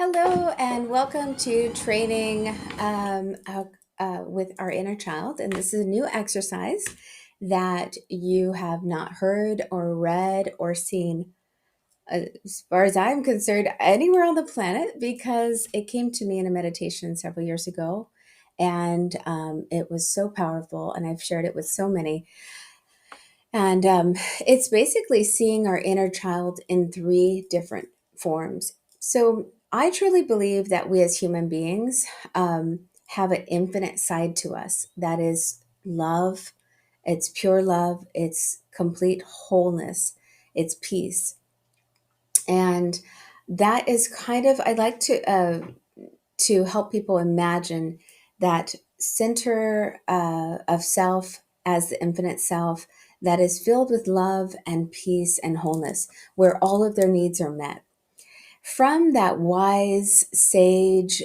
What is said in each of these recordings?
Hello, and welcome to training with our inner child. And this is a new exercise that you have not heard or read or seen, as far as I'm concerned, anywhere on the planet, because it came to me in a meditation several years ago. And it was so powerful, and I've shared it with so many. And it's basically seeing our inner child in three different forms. So I truly believe that we as human beings have an infinite side to us that is love, it's pure love, it's complete wholeness, it's peace. And that is kind of, I like to help people imagine that center of self as the infinite self that is filled with love and peace and wholeness, where all of their needs are met. From that wise, sage,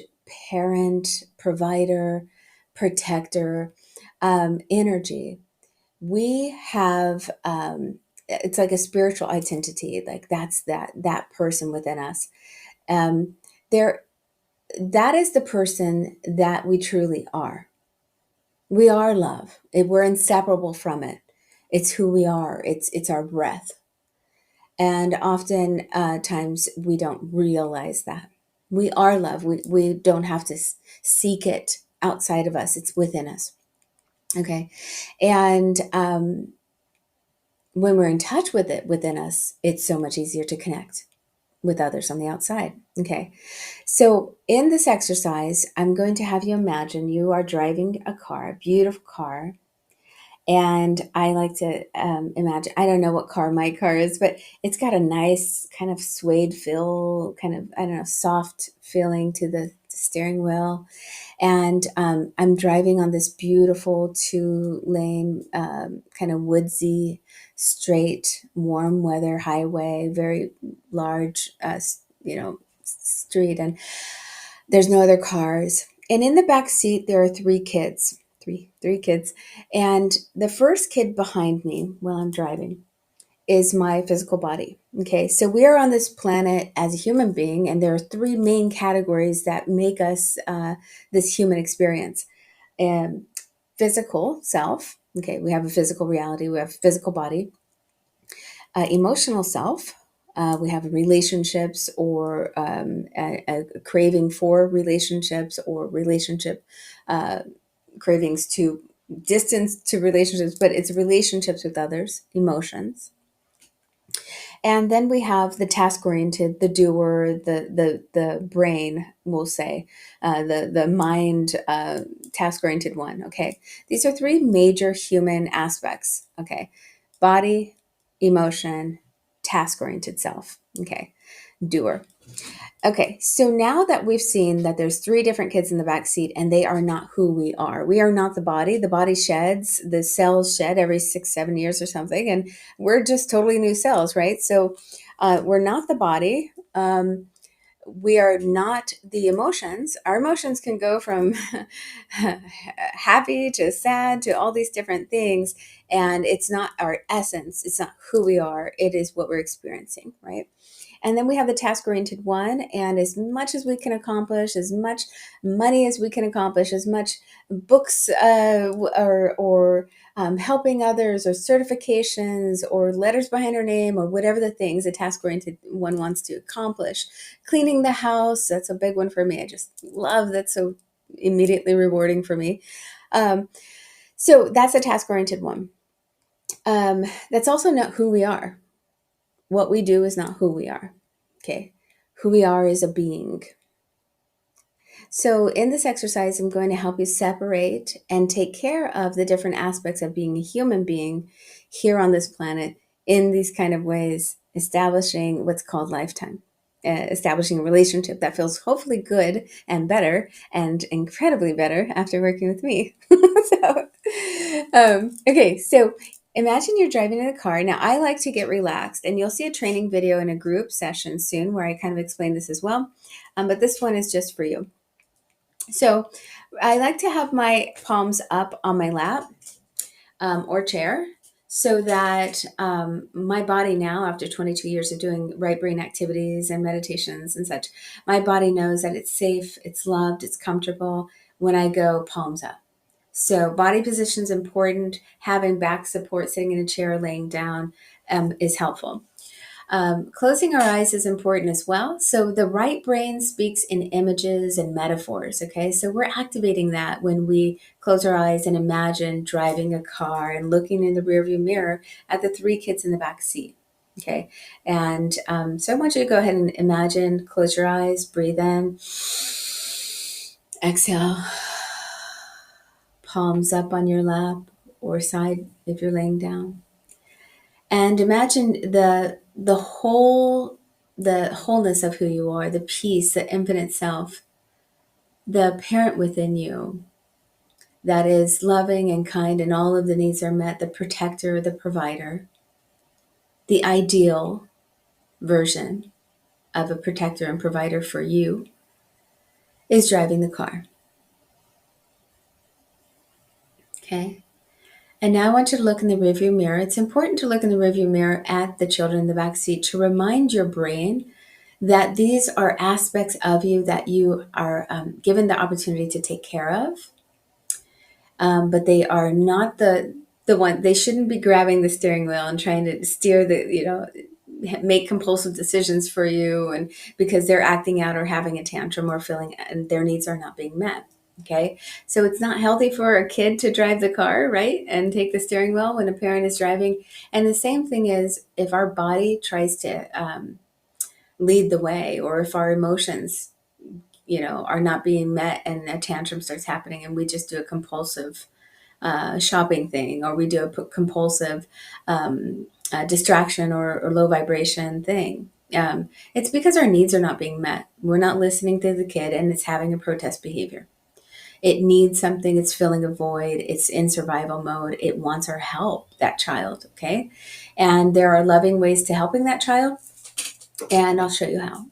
parent, provider, protector energy, we have it's like a spiritual identity, like that's that person within us. Um, there that is the person that we truly are. We are love. We're inseparable from it. It's who we are. It's our breath. And often times we don't realize that we are love. We don't have to seek it outside of us. It's within us. Okay, and when we're in touch with it within us, it's so much easier to connect with others on the outside. Okay. So in this exercise, I'm going to have you imagine you are driving a car, a beautiful car. And I like to imagine, I don't know what car my car is, but it's got a nice kind of suede feel, kind of, I don't know, soft feeling to the steering wheel. And I'm driving on this beautiful two-lane, kind of woodsy, straight, warm weather highway, very large, street, and there's no other cars. And in the back seat, there are three kids, three kids. And the first kid behind me while I'm driving is my physical body. Okay, so we are on this planet as a human being, and there are three main categories that make us this human experience. Um, Physical self. Okay, we have a physical reality. We have a physical body. Emotional self. We have relationships or a craving for relationships or relationship uh, cravings to distance to relationships, but it's relationships with others, emotions. And then we have the task oriented, the doer, the brain, we'll say, the mind task oriented one. Okay, these are three major human aspects. Okay, body, emotion, task oriented self. Okay, doer. Okay, so now that we've seen that there's three different kids in the back seat and they are not who we are. We are not the body. The body sheds, the cells shed every 6, 7 years or something, and we're just totally new cells, right? So we're not the body. We are not the emotions. Our emotions can go from happy to sad to all these different things, and it's not our essence. It's not who we are. It is what we're experiencing, right? And then we have the task oriented one. And as much as we can accomplish, as much money as we can accomplish, as much books or helping others or certifications or letters behind our name or whatever the things a task oriented one wants to accomplish. Cleaning the house, that's a big one for me. I just love that. So immediately rewarding for me. Um, so that's a task oriented one. That's also not who we are. What we do is not who we are. Okay. Who we are is a being. So, in this exercise, I'm going to help you separate and take care of the different aspects of being a human being here on this planet in these kind of ways, establishing what's called lifetime, establishing a relationship that feels hopefully good and better and incredibly better after working with me. Okay, so imagine you're driving in a car. Now, I like to get relaxed, and you'll see a training video in a group session soon where I kind of explain this as well. But this one is just for you. So I like to have my palms up on my lap or chair. so that my body now, after 22 years of doing right brain activities and meditations and such, my body knows that it's safe, it's loved, it's comfortable when I go palms up. So body position is important. Having back support, sitting in a chair, laying down, is helpful. Closing our eyes is important as well. So the right brain speaks in images and metaphors. Okay, so we're activating that when we close our eyes and imagine driving a car and looking in the rearview mirror at the three kids in the back seat. Okay, and so I want you to go ahead and imagine, close your eyes, breathe in, exhale, palms up on your lap or side if you're laying down. And imagine the wholeness of who you are, the peace, the infinite self, the parent within you that is loving and kind and all of the needs are met, the protector, the provider, the ideal version of a protector and provider for you is driving the car. Okay? And now I want you to look in the rearview mirror. It's important to look in the rearview mirror at the children in the back seat to remind your brain that these are aspects of you that you are given the opportunity to take care of, but they are not the one. They shouldn't be grabbing the steering wheel and trying to steer make compulsive decisions for you, and because they're acting out or having a tantrum or feeling and their needs are not being met. Okay, so it's not healthy for a kid to drive the car, right, and take the steering wheel when a parent is driving. And the same thing is if our body tries to lead the way, or if our emotions are not being met and a tantrum starts happening and we just do a compulsive shopping thing, or we do a compulsive distraction or low vibration thing. It's because our needs are not being met. We're not listening to the kid and it's having a protest behavior. It needs something, it's filling a void, it's in survival mode, it wants our help, that child, okay? And there are loving ways to helping that child, and I'll show you how.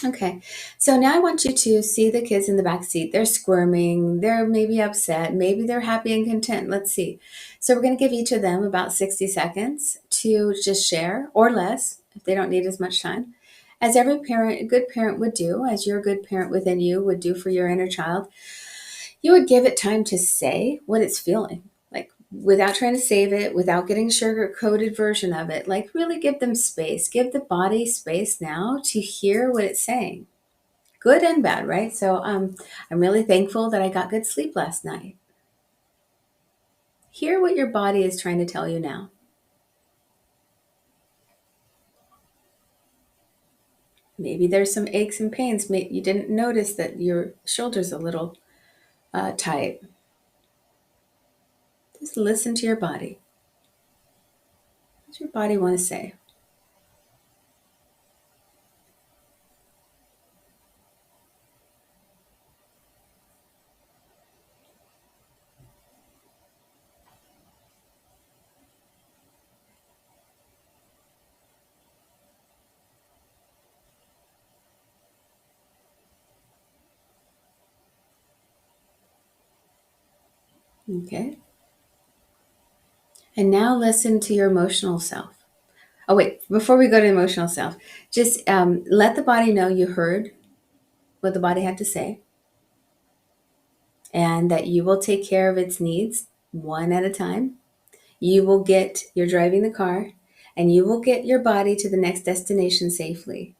Okay, so now I want you to see the kids in the back seat. They're squirming, they're maybe upset, maybe they're happy and content. Let's see. So we're going to give each of them about 60 seconds to just share, or less if they don't need as much time. As every parent, a good parent would do, as your good parent within you would do for your inner child, you would give it time to say what it's feeling. Like without trying to save it, without getting a sugar coated version of it, like really give them space, give the body space now to hear what it's saying, good and bad, right? So I'm really thankful that I got good sleep last night. Hear what your body is trying to tell you now. Maybe there's some aches and pains. Maybe you didn't notice that your shoulder's a little tight. Just listen to your body. What does your body want to say? Okay. And now listen to your emotional self. Oh, wait, before we go to emotional self, just let the body know you heard what the body had to say and that you will take care of its needs one at a time. You're driving the car and you will get your body to the next destination safely.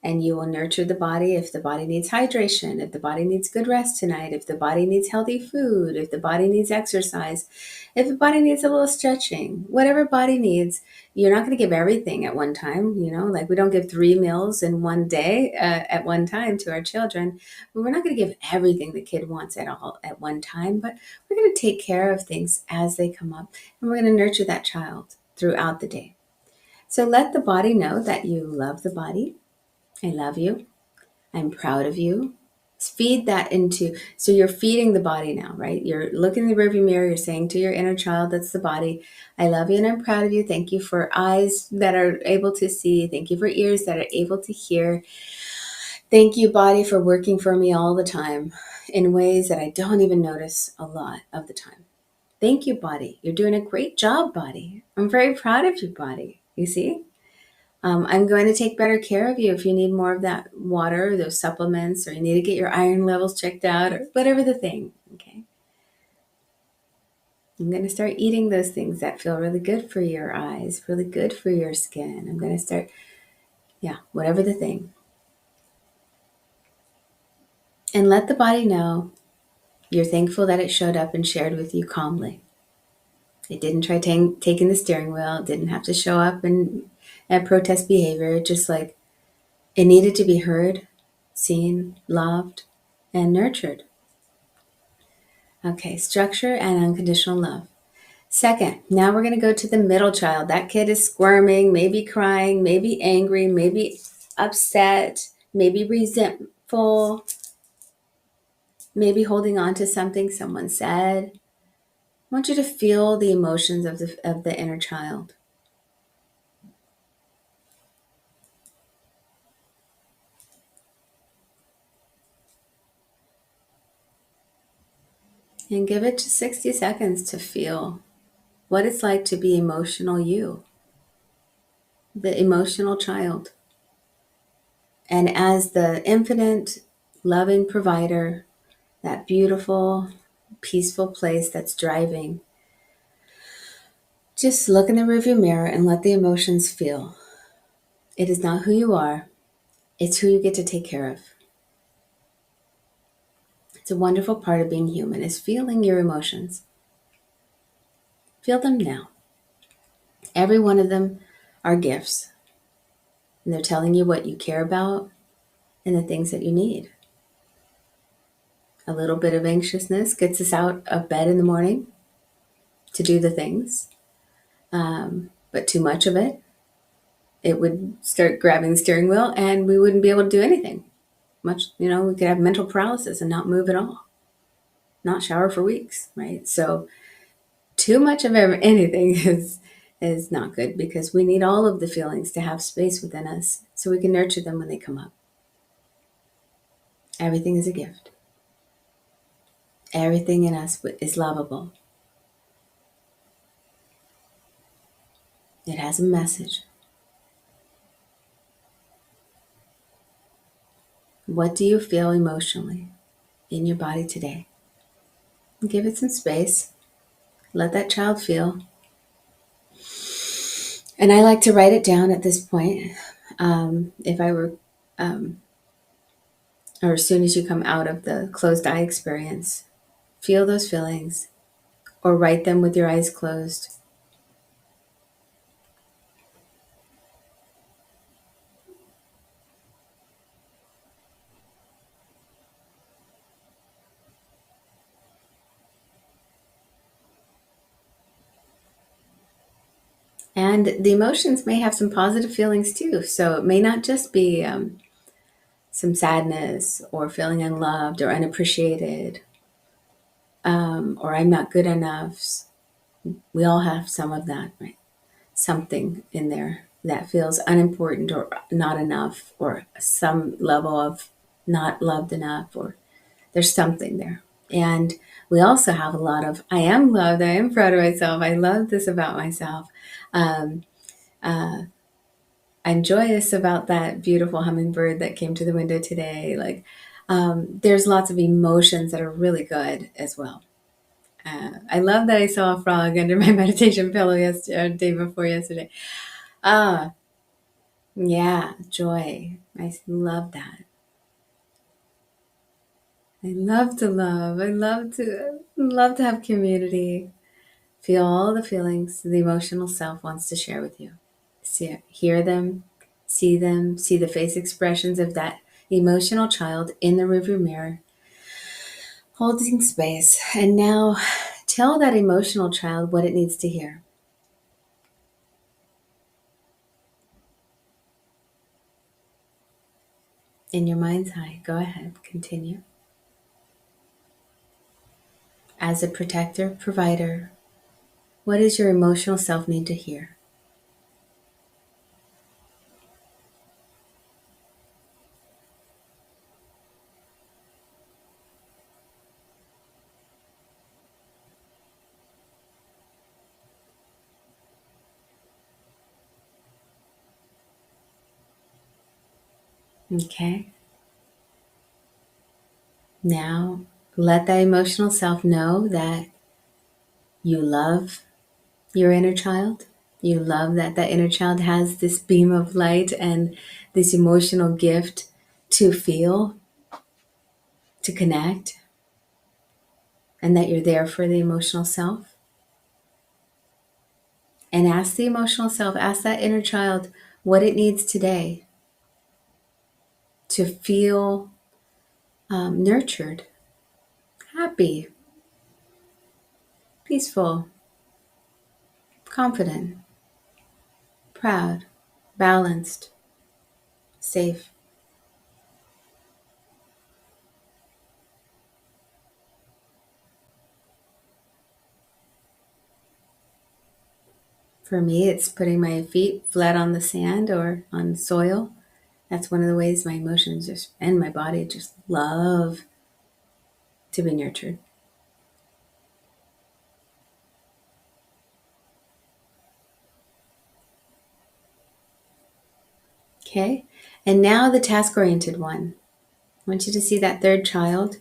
And you will nurture the body if the body needs hydration, if the body needs good rest tonight, if the body needs healthy food, if the body needs exercise, if the body needs a little stretching, whatever body needs. You're not going to give everything at one time, like we don't give 3 meals in one day at one time to our children. We're not going to give everything the kid wants at all at one time, but we're going to take care of things as they come up, and we're going to nurture that child throughout the day. So let the body know that you love the body. I love you. I'm proud of you. Feed that so you're feeding the body now, right? You're looking in the rearview mirror, you're saying to your inner child, that's the body, I love you and I'm proud of you. Thank you for eyes that are able to see. Thank you for ears that are able to hear. Thank you, body, for working for me all the time in ways that I don't even notice a lot of the time. Thank you, body. You're doing a great job, body. I'm very proud of you, body. You see? I'm going to take better care of you if you need more of that water, or those supplements, or you need to get your iron levels checked out, or whatever the thing. Okay. I'm going to start eating those things that feel really good for your eyes, really good for your skin. I'm going to start, yeah, whatever the thing. And let the body know you're thankful that it showed up and shared with you calmly. It didn't try taking the steering wheel. It didn't have to show up and protest behavior. Just like it needed to be heard, seen, loved, and nurtured. Okay, structure and unconditional love. Second, now we're going to go to the middle child. That kid is squirming, maybe crying, maybe angry, maybe upset, maybe resentful, maybe holding on to something someone said. I want you to feel the emotions of the inner child. And give it just 60 seconds to feel what it's like to be emotional you, the emotional child. And as the infinite, loving provider, that beautiful, peaceful place that's driving, just look in the rearview mirror and let the emotions feel. It is not who you are, it's who you get to take care of. It's a wonderful part of being human, is feeling your emotions. Feel them now. Every one of them are gifts. And they're telling you what you care about and the things that you need. A little bit of anxiousness gets us out of bed in the morning to do the things. But too much of it, it would start grabbing the steering wheel and we wouldn't be able to do anything. We could have mental paralysis and not move at all, not shower for weeks, right? So too much of anything is not good, because we need all of the feelings to have space within us so we can nurture them when they come up. Everything is a gift. Everything in us is lovable. It has a message. What do you feel emotionally in your body today? Give it some space. Let that child feel. And I like to write it down at this point. If I were, or as soon as you come out of the closed eye experience, feel those feelings or write them with your eyes closed. And the emotions may have some positive feelings too. So it may not just be some sadness or feeling unloved or unappreciated, or I'm not good enough. We all have some of that, right? Something in there that feels unimportant or not enough, or some level of not loved enough, or there's something there. And we also have a lot of, I am loved, I am proud of myself, I love this about myself. Um, I'm joyous about that beautiful hummingbird that came to the window today. Like, there's lots of emotions that are really good as well. I love that I saw a frog under my meditation pillow yesterday, day before yesterday. Ah, yeah, joy. I love that. I love to love. I love to have community. Feel all the feelings the emotional self wants to share with you. Hear them, see the face expressions of that emotional child in the rearview mirror, holding space. And now tell that emotional child what it needs to hear. In your mind's eye, go ahead, continue. As a protector, provider, what does your emotional self need to hear? Okay. Now, let that emotional self know that you love your inner child. You love that that inner child has this beam of light and this emotional gift to feel, to connect, and that you're there for the emotional self. And ask the emotional self, ask that inner child what it needs today to feel nurtured, happy, peaceful, confident, proud, balanced, safe. For me, it's putting my feet flat on the sand or on soil. That's one of the ways my emotions just and my body just love to be nurtured. Okay. And now the task oriented one. I want you to see that third child.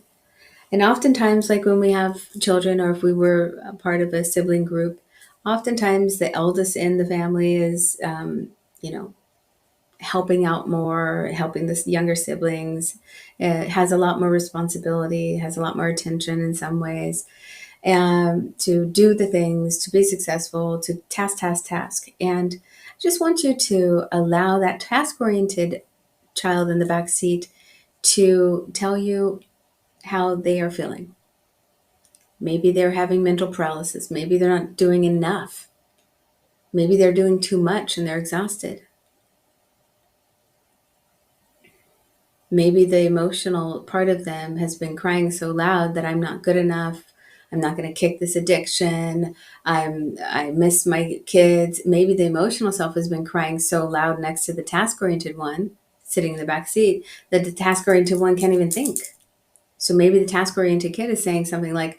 And oftentimes, like when we have children or if we were a part of a sibling group, oftentimes the eldest in the family is, you know, helping out more, helping the younger siblings. It has a lot more responsibility, has a lot more attention in some ways, and to do the things, to be successful, to task. And I just want you to allow that task oriented child in the back seat to tell you how they are feeling. Maybe they're having mental paralysis. Maybe they're not doing enough. Maybe they're doing too much and they're exhausted. Maybe the emotional part of them has been crying so loud that I'm not good enough. I'm not going to kick this addiction. I miss my kids. Maybe the emotional self has been crying so loud next to the task oriented one sitting in the back seat that the task oriented one can't even think. So maybe the task oriented kid is saying something like,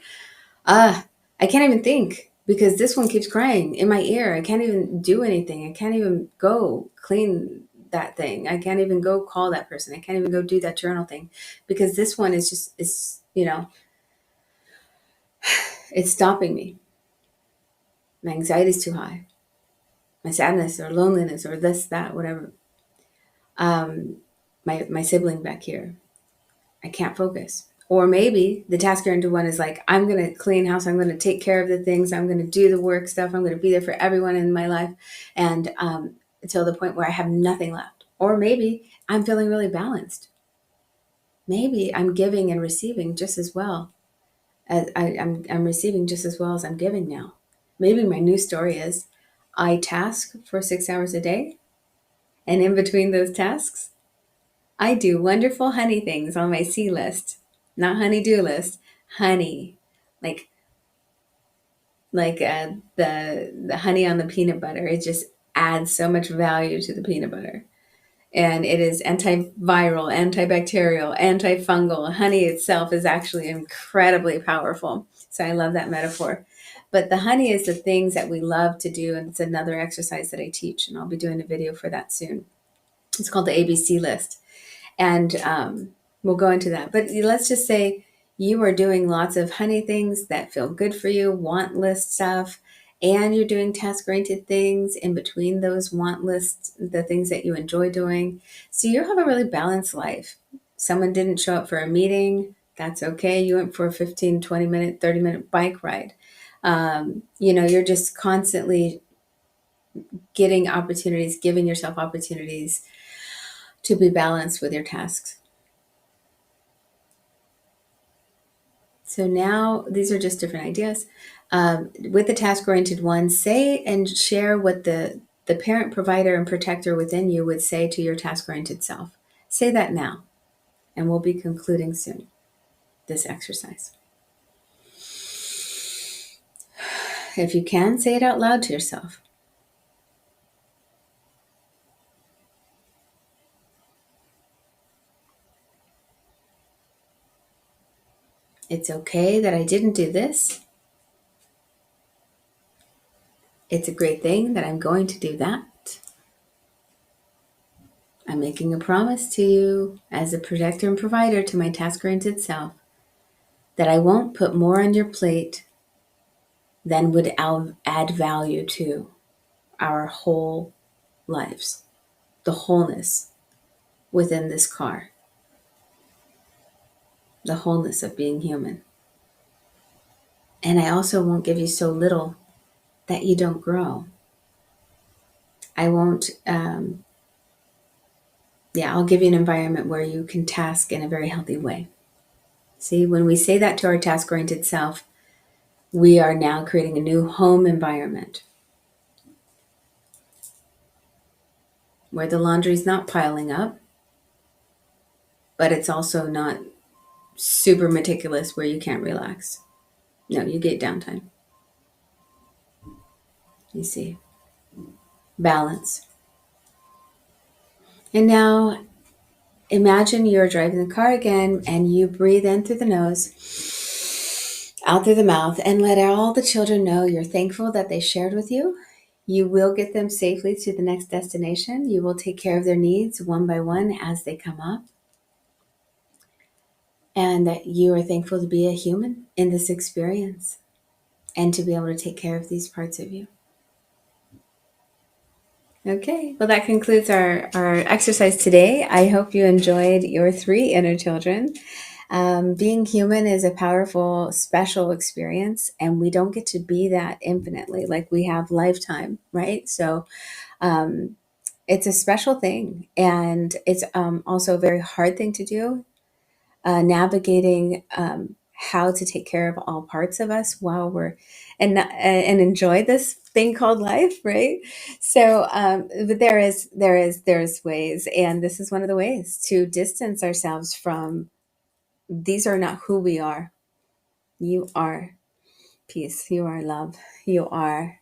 I can't even think because this one keeps crying in my ear. I can't even do anything. I can't even go clean that thing. I can't even go call that person. I can't even go do that journal thing because this one is just, it's stopping me. My anxiety is too high. My sadness or loneliness or this, that, whatever. Um, my sibling back here, I can't focus. Or maybe the task oriented one is like, I'm going to clean house. I'm going to take care of the things. I'm going to do the work stuff. I'm going to be there for everyone in my life. And until the point where I have nothing left. Or maybe I'm feeling really balanced. Maybe I'm giving and receiving just as well. I'm receiving just as well as I'm giving now. Maybe my new story is I task for 6 hours a day. And in between those tasks, I do wonderful honey things on my C list, not honey-do list, honey, like the honey on the peanut butter. It just adds so much value to the peanut butter, and it is antiviral, antibacterial, antifungal. Honey itself is actually incredibly powerful. So I love that metaphor. But the honey is the things that we love to do, and it's another exercise that I teach, and I'll be doing a video for that soon. It's called the ABC list. And we'll go into that. But let's just say you are doing lots of honey things that feel good for you, want list stuff, and you're doing task oriented things in between those want lists, the things that you enjoy doing. So you have a really balanced life. Someone didn't show up for a meeting. That's okay. You went for a 15, 20-minute, 30-minute bike ride. You're just constantly getting opportunities, giving yourself opportunities to be balanced with your tasks. So now these are just different ideas. With the task oriented one, say and share what the parent, provider, and protector within you would say to your task oriented self. Say that now, and we'll be concluding soon this exercise. If you can, say it out loud to yourself. It's okay that I didn't do this. It's a great thing that I'm going to do that. I'm making a promise to you as a protector and provider to my task-oriented self that I won't put more on your plate than would add value to our whole lives, the wholeness within this car, the wholeness of being human. And I also won't give you so little that you don't grow. I won't, I'll give you an environment where you can task in a very healthy way. See, when we say that to our task oriented self, we are now creating a new home environment where the laundry's not piling up, but it's also not super meticulous where you can't relax. No, you get downtime. You see, balance. And now imagine you're driving the car again and you breathe in through the nose, out through the mouth, and let all the children know you're thankful that they shared with you. You will get them safely to the next destination. You will take care of their needs one by one as they come up. And that you are thankful to be a human in this experience and to be able to take care of these parts of you. Okay, well, that concludes our exercise today. I hope you enjoyed your 3 inner children. Being human is a powerful, special experience, and we don't get to be that infinitely. Like we have lifetime, right? So it's a special thing, and it's also a very hard thing to do. Navigating how to take care of all parts of us while we're and enjoy this thing called life, right? So, but there's ways, and this is one of the ways to distance ourselves from. These are not who we are. You are peace. You are love. You are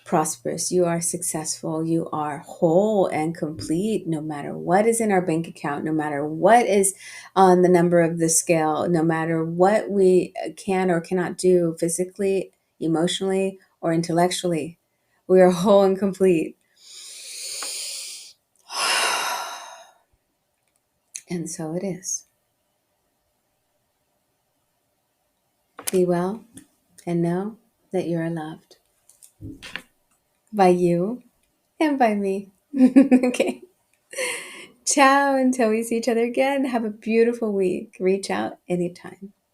prosperous. You are successful. You are whole and complete no matter what is in our bank account, no matter what is on the number of the scale, no matter what we can or cannot do physically, emotionally, or intellectually. We are whole and complete. And so it is. Be well and know that you are loved by you and by me. Okay. Ciao until we see each other again. Have a beautiful week. Reach out anytime.